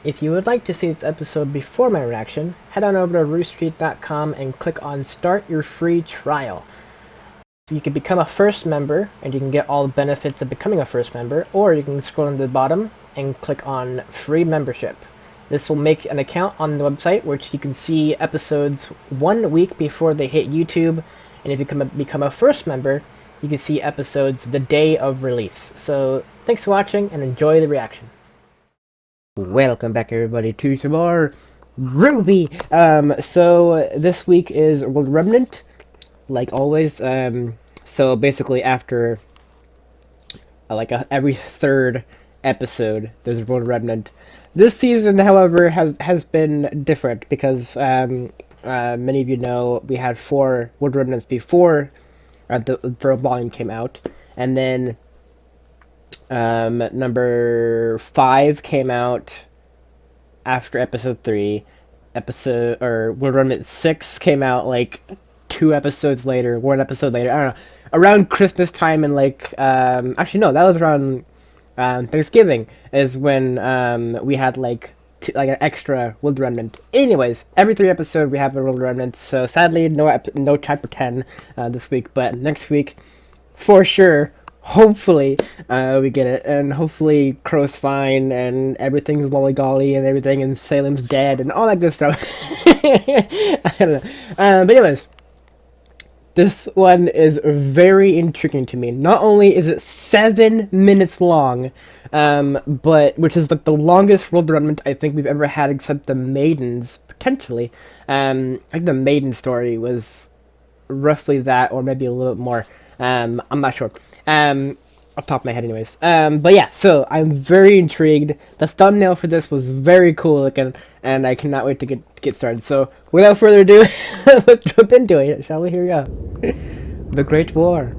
If you would like to see this episode before my reaction, head on over to Roosterteeth.com and click on Start Your Free Trial. You can become a first member, and you can get all the benefits of becoming a first member, or you can scroll to the bottom and click on Free Membership. This will make an account on the website, which you can see episodes 1 week before they hit YouTube, and if you become a first member, you can see episodes the day of release. So, thanks for watching, and enjoy the reaction. Welcome back, everybody, to some more RWBY! So, this week is World Remnant, like always. So basically after every third episode there's World Remnant. This season, however, has been different because many of you know we had 4 World Remnants before the third volume came out, and then number 5 came out after episode 3. World Remnant 6 came out like 2 episodes later, 1 episode later, I don't know, around Christmas time, and actually no, that was around Thanksgiving is when we had like an extra World Remnant. Anyways, every 3 episodes we have a World Remnant, so sadly no chapter 10 this week, but next week for sure, hopefully we get it, and hopefully Crow's fine and everything's lollygolly and everything, and Salem's dead and all that good stuff. I don't know, but anyways, this one is very intriguing to me. Not only is it 7 minutes long, but which is like the longest World Remnant I think we've ever had, except the Maidens, potentially. I think the Maiden story was roughly that, or maybe a little bit more. I'm not sure. Off the top of my head, anyways. But yeah, so I'm very intrigued. The thumbnail for this was very cool looking, and I cannot wait to get started. So without further ado, let's jump into it, shall we? Here we go. The Great War.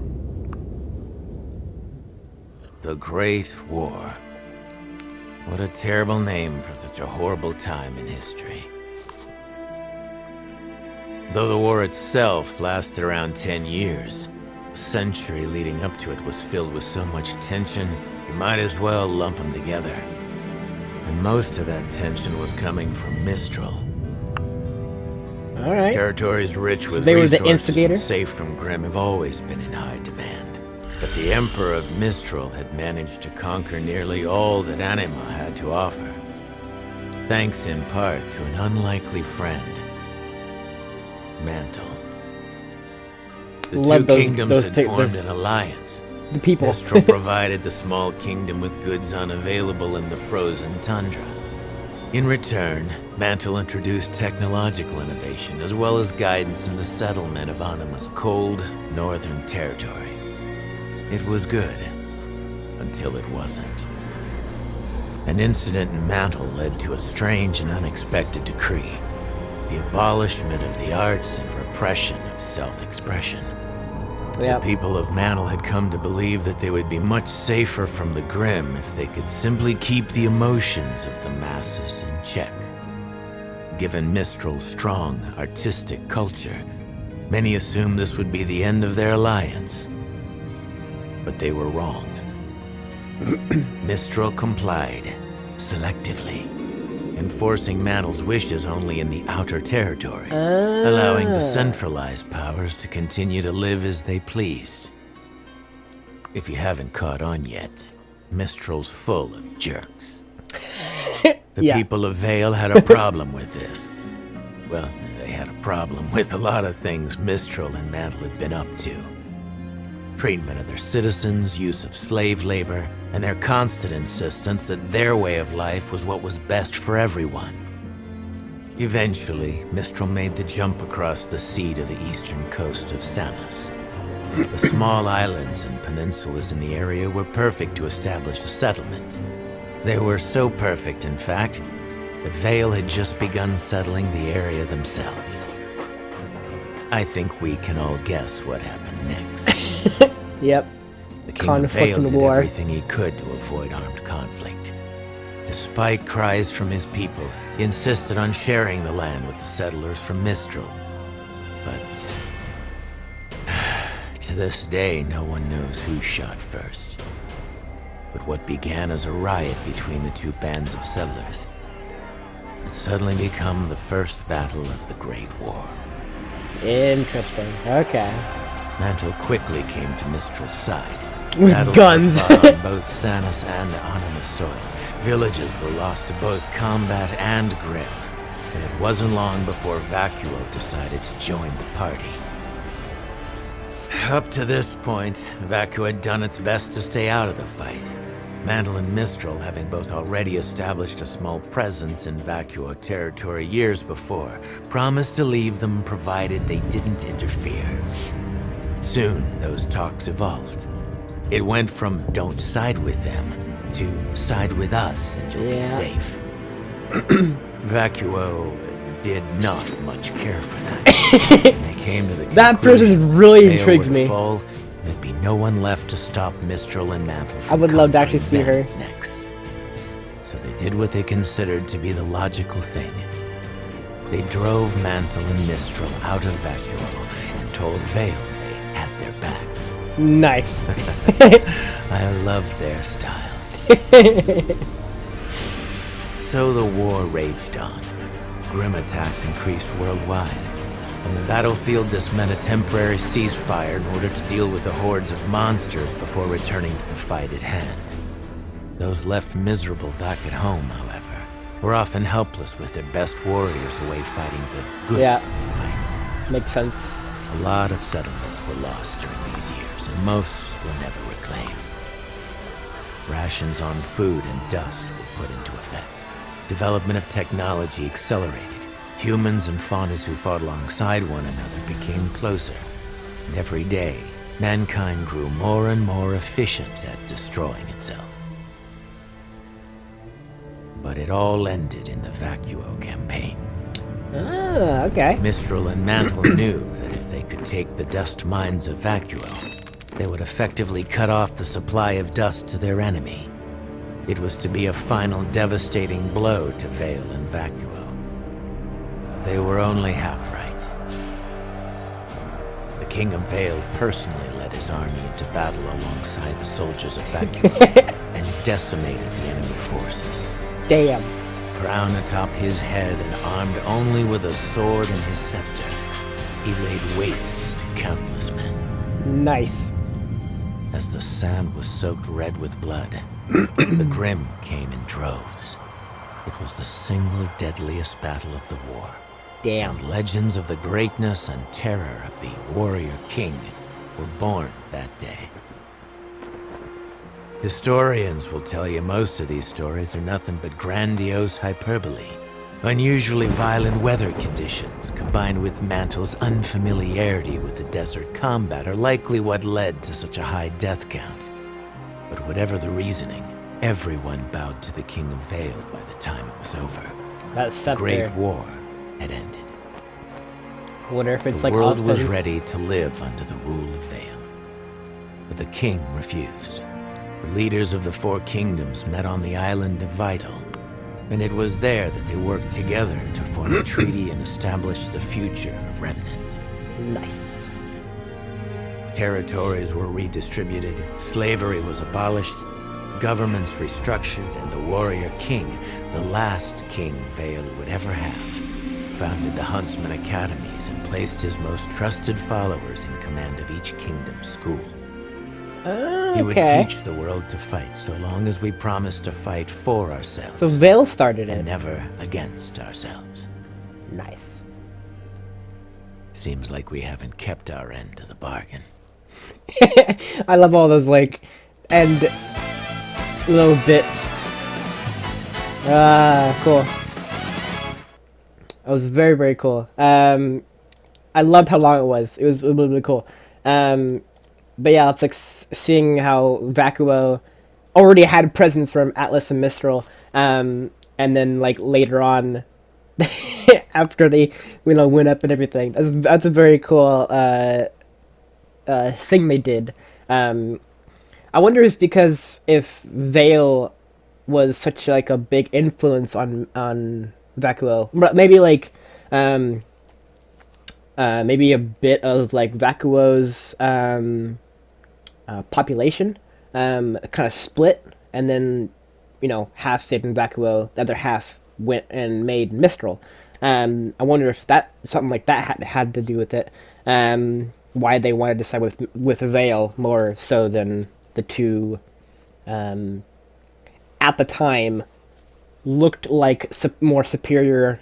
The Great War. What a terrible name for such a horrible time in history. Though the war itself lasted around 10 years, the century leading up to it was filled with so much tension, you might as well lump them together. And most of that tension was coming from Mistral. Alright. Territories rich with they were resources the instigator? and safe from Grimm have always been in high demand. But the Emperor of Mistral had managed to conquer nearly all that Anima had to offer, thanks in part to an unlikely friend, Mantle. The two kingdoms had formed an alliance. The people. Mistral provided the small kingdom with goods unavailable in the frozen tundra. In return, Mantle introduced technological innovation as well as guidance in the settlement of Anima's cold, northern territory. It was good, until it wasn't. An incident in Mantle led to a strange and unexpected decree: the abolishment of the arts and repression of self-expression. Yep. The people of Mantle had come to believe that they would be much safer from the Grimm if they could simply keep the emotions of the masses in check. Given Mistral's strong, artistic culture, many assumed this would be the end of their alliance. But they were wrong. Mistral complied, selectively, enforcing Mantle's wishes only in the outer territories, allowing the centralized powers to continue to live as they pleased. If you haven't caught on yet, Mistral's full of jerks. The people of Vale had a problem with this. Well, they had a problem with a lot of things Mistral and Mantle had been up to. Treatment of their citizens, use of slave labor, and their constant insistence that their way of life was what was best for everyone. Eventually, Mistral made the jump across the sea to the eastern coast of Samus. The small islands and peninsulas in the area were perfect to establish a settlement. They were so perfect, in fact, that Vale had just begun settling the area themselves. I think we can all guess what happened next. Yep. The King of Vale did everything he could to avoid armed conflict. Despite cries from his people, he insisted on sharing the land with the settlers from Mistral. But to this day, no one knows who shot first. But what began as a riot between the two bands of settlers had suddenly become the first battle of the Great War. Interesting. Okay. Mantle quickly came to Mistral's side. With Battles guns. were fought on both Sanus and Anima soil. Villages were lost to both combat and Grimm. And it wasn't long before Vacuo decided to join the party. Up to this point, Vacuo had done its best to stay out of the fight. Mantle and Mistral, having both already established a small presence in Vacuo territory years before, promised to leave them provided they didn't interfere. Soon, those talks evolved. It went from don't side with them to side with us and you'll be safe. Vacuo did not much care for that. They came to the That person really intrigues me. Fall, there'd be no one left to stop Mistral and Mantle from I would love to actually see her next. So they did what they considered to be the logical thing. They drove Mantle and Mistral out of Vacuo and told Vale they had their backs. Nice. I love their style. So the war raged on. Grim attacks increased worldwide. On the battlefield, this meant a temporary ceasefire in order to deal with the hordes of monsters before returning to the fight at hand. Those left miserable back at home, however, were often helpless with their best warriors away fighting the good fight. Makes sense. A lot of settlements were lost during these years, and most were never reclaimed. Rations on food and dust were put into effect. Development of technology accelerated. Humans and faunas who fought alongside one another became closer. And every day, mankind grew more and more efficient at destroying itself. But it all ended in the Vacuo campaign. Ah, okay. Mistral and Mantle knew that if they could take the dust mines of Vacuo, they would effectively cut off the supply of dust to their enemy. It was to be a final devastating blow to Vale and Vacuo. They were only half right. The King of Vale personally led his army into battle alongside the soldiers of Vacuo and decimated the enemy forces. Damn. Crown atop his head and armed only with a sword and his scepter, he laid waste to countless men. Nice. As the sand was soaked red with blood, the Grimm came in droves. It was the single deadliest battle of the war. Damn. And legends of the greatness and terror of the warrior king were born that day. Historians will tell you most of these stories are nothing but grandiose hyperbole. Unusually violent weather conditions, combined with Mantle's unfamiliarity with the desert combat, are likely what led to such a high death count. But whatever the reasoning, everyone bowed to the King of Vale by the time it was over. That scepter. The Great War had ended. I wonder if it's the like world was Ozpin's. ready to live under the rule of Vale. But the king refused. The leaders of the four kingdoms met on the island of Vital, and it was there that they worked together to form a treaty and establish the future of Remnant. Nice. Territories were redistributed, slavery was abolished, governments restructured, and the warrior king, the last king Vale would ever have, founded the Huntsman Academies and placed his most trusted followers in command of each kingdom's school. He would teach the world to fight so long as we promised to fight for ourselves. So Vale started and it. never against ourselves. Nice. Seems like we haven't kept our end of the bargain. I love all those like end little bits. Cool. That was very, very cool. I loved how long it was. It was really, really cool. But yeah, it's like seeing how Vacuo already had presence from Atlas and Mistral, and then like later on, after they went up and everything. That's a very cool thing they did. I wonder if because if Vale was such like a big influence on Vacuo, maybe like maybe a bit of like Vacuo's population kind of split, and then half stayed in Vacuo, the other half went and made Mistral. I wonder if that something like that had to do with it. Why they wanted to side with Vale more so than the two, at the time, looked like more superior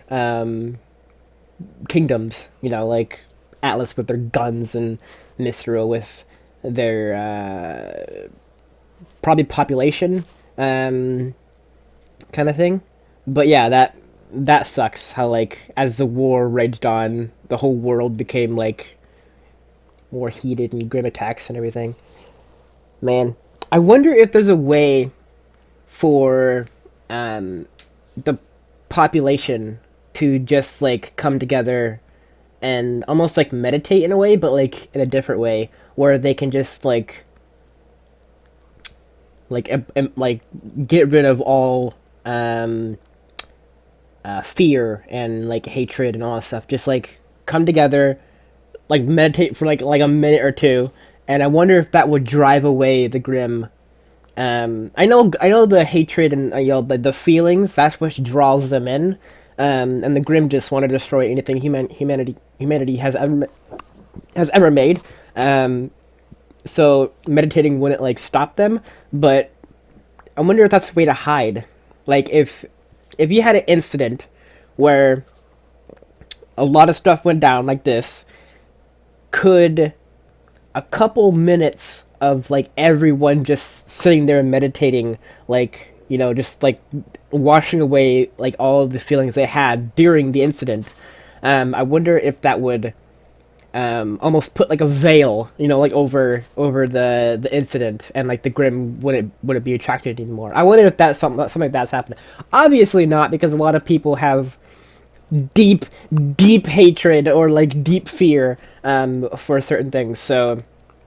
kingdoms. You know, like Atlas with their guns and Mistral with their probably population kind of thing. But yeah, that sucks. How like as the war raged on, the whole world became like more heated and grim attacks and everything. Man, I wonder if there's a way for the population to just like come together and almost like meditate in a way, but like in a different way, where they can just like get rid of all fear and like hatred and all that stuff. Just like come together, like meditate for like a minute or two, and I wonder if that would drive away the grim. I know the hatred and the feelings, that's what draws them in, and the grim just want to destroy anything humanity has ever made. So meditating wouldn't like stop them, but I wonder if that's the way to hide. Like if you had an incident where a lot of stuff went down like this, could a couple minutes of like everyone just sitting there and meditating, like, you know, just like washing away like all of the feelings they had during the incident, I wonder if that would almost put like a veil, you know, like over the incident, and like the grim wouldn't be attracted anymore. I wonder if that's something like that's happening. Obviously not, because a lot of people have deep hatred or like deep fear for certain things. So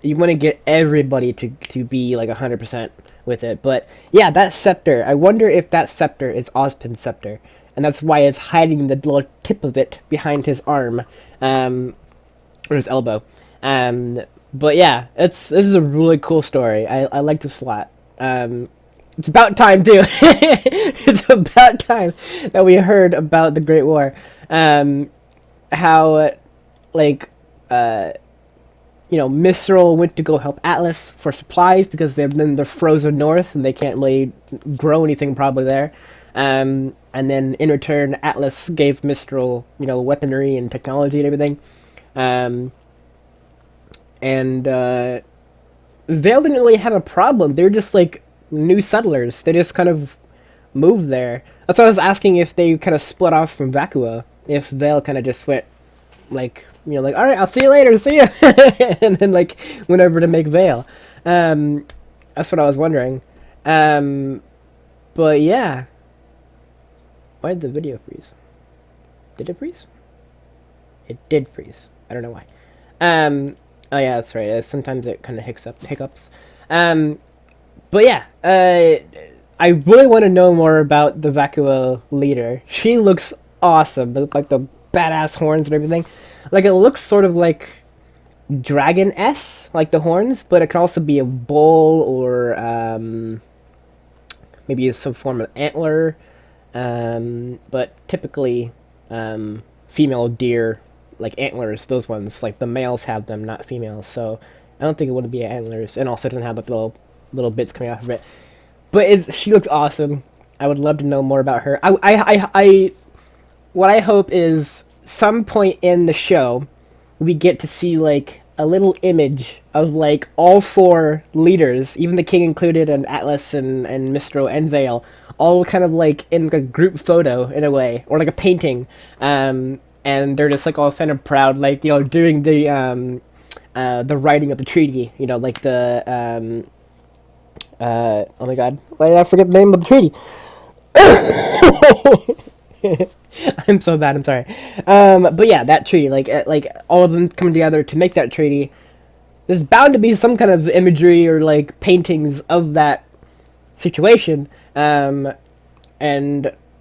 you want to get everybody to be like 100% with it. But yeah, that scepter. I wonder if that scepter is Ozpin's scepter, and that's why it's hiding the little tip of it behind his arm. Or his elbow. But yeah, this is a really cool story. I like this a lot. It's about time too. It's about time that we heard about the Great War. How like Mistral went to go help Atlas for supplies because they're frozen north and they can't really grow anything probably there. And then in return, Atlas gave Mistral weaponry and technology and everything. Vale didn't really have a problem. They're just like new settlers. They just kind of moved there. That's why I was asking if they kind of split off from Vakua. If Vale kind of just went like, all right, I'll see you later, see ya, and then like went over to make Vale. That's what I was wondering. But yeah, why did the video freeze? Did it freeze? It did freeze. I don't know why. Oh yeah, that's right. Sometimes it kind of hiccups. But yeah, I really want to know more about the Vakua leader. She looks awesome. Like the badass horns and everything. Like it looks sort of like dragon-esque, like the horns, but it could also be a bull or maybe some form of antler. But typically, female deer, like antlers, those ones, like the males have them, not females. So I don't think it would be antlers, and also it doesn't have like little bits coming off of it. But she looks awesome. I would love to know more about her. What I hope is some point in the show we get to see like a little image of like all four leaders, even the king included, and Atlas and Mistral and Vale, all kind of like in like a group photo in a way, or like a painting. And they're just like all kind of proud, like doing the writing of the treaty. Like the oh my god, why did I forget the name of the treaty? I'm so bad. I'm sorry. But yeah, that treaty, like all of them coming together to make that treaty. There's bound to be some kind of imagery or like paintings of that situation, and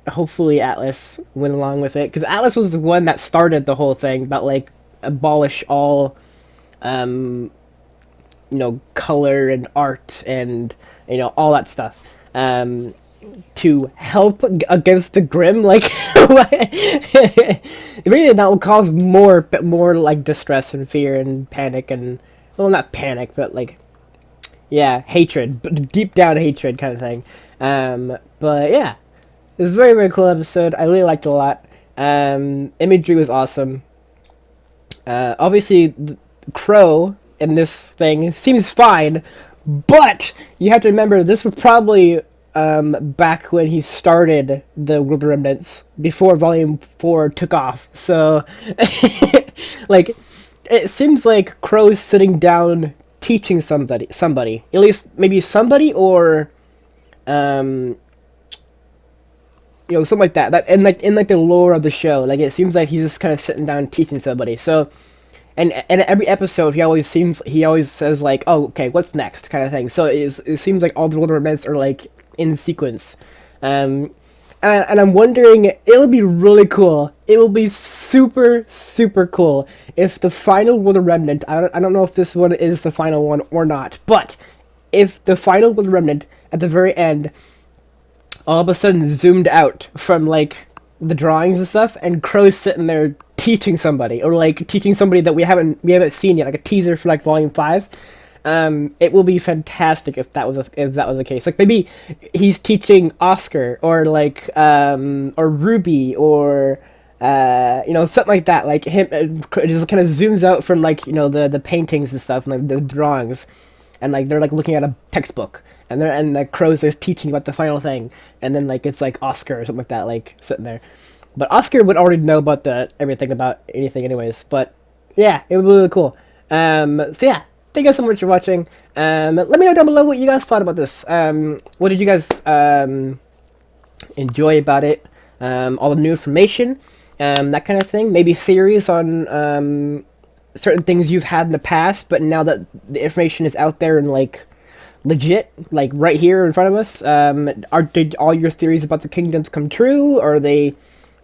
hopefully Atlas went along with it, because Atlas was the one that started the whole thing about like abolish all color and art and all that stuff. to help against the Grim, like, really that will cause more like distress and fear and panic and, well, not panic, but like, yeah, hatred, but deep down hatred kind of thing. But yeah, it was a very, very cool episode. I really liked it a lot. Imagery was awesome. Obviously, Crow in this thing seems fine, but you have to remember this was probably back when he started the World of Remnants, before Volume 4 took off. So, like, it seems like Crow's sitting down teaching somebody, at least maybe somebody, or something like that. That and like in like the lore of the show, like it seems like he's just kind of sitting down teaching somebody. So, and every episode he always says like, oh, okay, what's next, kind of thing. So it seems like all the World of Remnants are like in sequence. And I'm wondering, it'll be really cool. It will be super, super cool if the final World of Remnant, I don't know if this one is the final one or not, but if the final World of Remnant, at the very end, all of a sudden zoomed out from, like, the drawings and stuff, and Crow's sitting there teaching somebody, or, like, teaching somebody that we haven't seen yet, like a teaser for, like, Volume 5, it will be fantastic if that was the case. Like, maybe he's teaching Oscar, or like or Ruby, or something like that. Like him, it just kind of zooms out from like the paintings and stuff, and like the drawings, and like they're like looking at a textbook, and the Crow's is teaching about the final thing, and then like it's like Oscar or something like that, like sitting there. But Oscar would already know about everything about anything anyways. But yeah, it would be really cool. So yeah. Thank you guys so much for watching. Let me know down below what you guys thought about this. What did you guys enjoy about it? All the new information, that kind of thing. Maybe theories on certain things you've had in the past, but now that the information is out there and like legit, like right here in front of us, did all your theories about the kingdoms come true? Or are they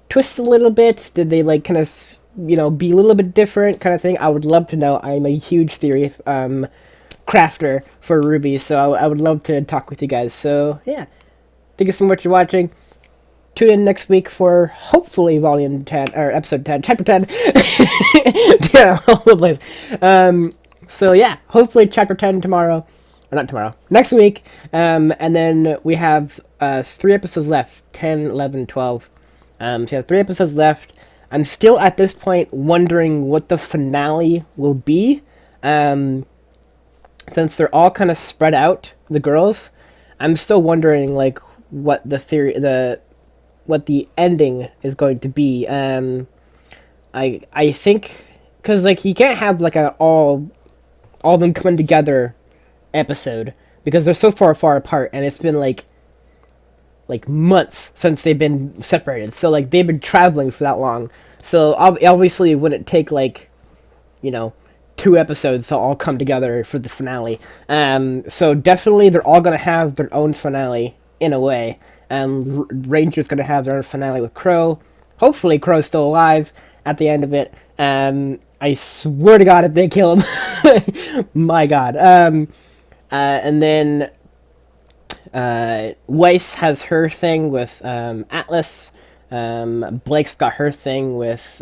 twisted a little bit? Did they like kind of be a little bit different, kind of thing? I would love to know. I'm a huge theory crafter for RWBY, so I would love to talk with you guys. So yeah, thank you so much for watching. Tune in next week for hopefully Volume 10 or Episode 10, Chapter 10. Yeah, all over the place. So yeah, hopefully Chapter 10 tomorrow, or not tomorrow, next week. And then we have 3 episodes left: 10, 11, 12. So we have 3 episodes left. I'm still at this point wondering what the finale will be, since they're all kind of spread out, the girls. I'm still wondering like what the ending is going to be. I think because like you can't have like all of them coming together episode, because they're so far apart, and it's been like months since they've been separated. So like they've been traveling for that long. So obviously it wouldn't take like 2 episodes to all come together for the finale. So definitely they're all gonna have their own finale in a way. Ranger's gonna have their own finale with Crow. Hopefully Crow's still alive at the end of it. I swear to God if they kill him, my God. And then Weiss has her thing with Atlas. Blake's got her thing with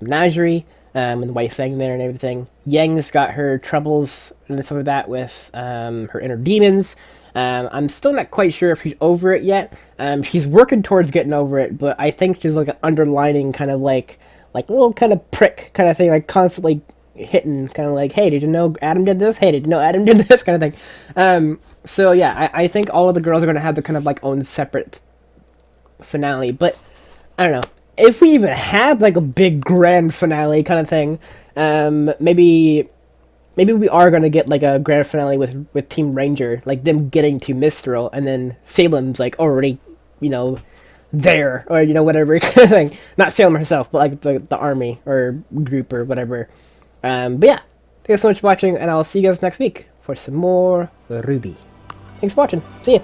Menagerie, and the white thing there and everything. Yang's got her troubles and stuff like that with her inner demons. I'm still not quite sure if she's over it yet. She's working towards getting over it, but I think she's like an underlining kind of like a little kind of prick kind of thing, like constantly hitting, kind of like, hey, did you know Adam did this? Hey, did you know Adam did this? Kind of thing. So yeah, I think all of the girls are going to have their kind of like own separate finale, but I don't know if we even had like a big grand finale kind of thing. Maybe we are gonna get like a grand finale with Team Ranger, like them getting to Mistral, and then Salem's like already there, or whatever kind of thing. Not Salem herself, but like the army or group or whatever. But yeah, thanks so much for watching, and I'll see you guys next week for some more RWBY. Thanks for watching. See ya.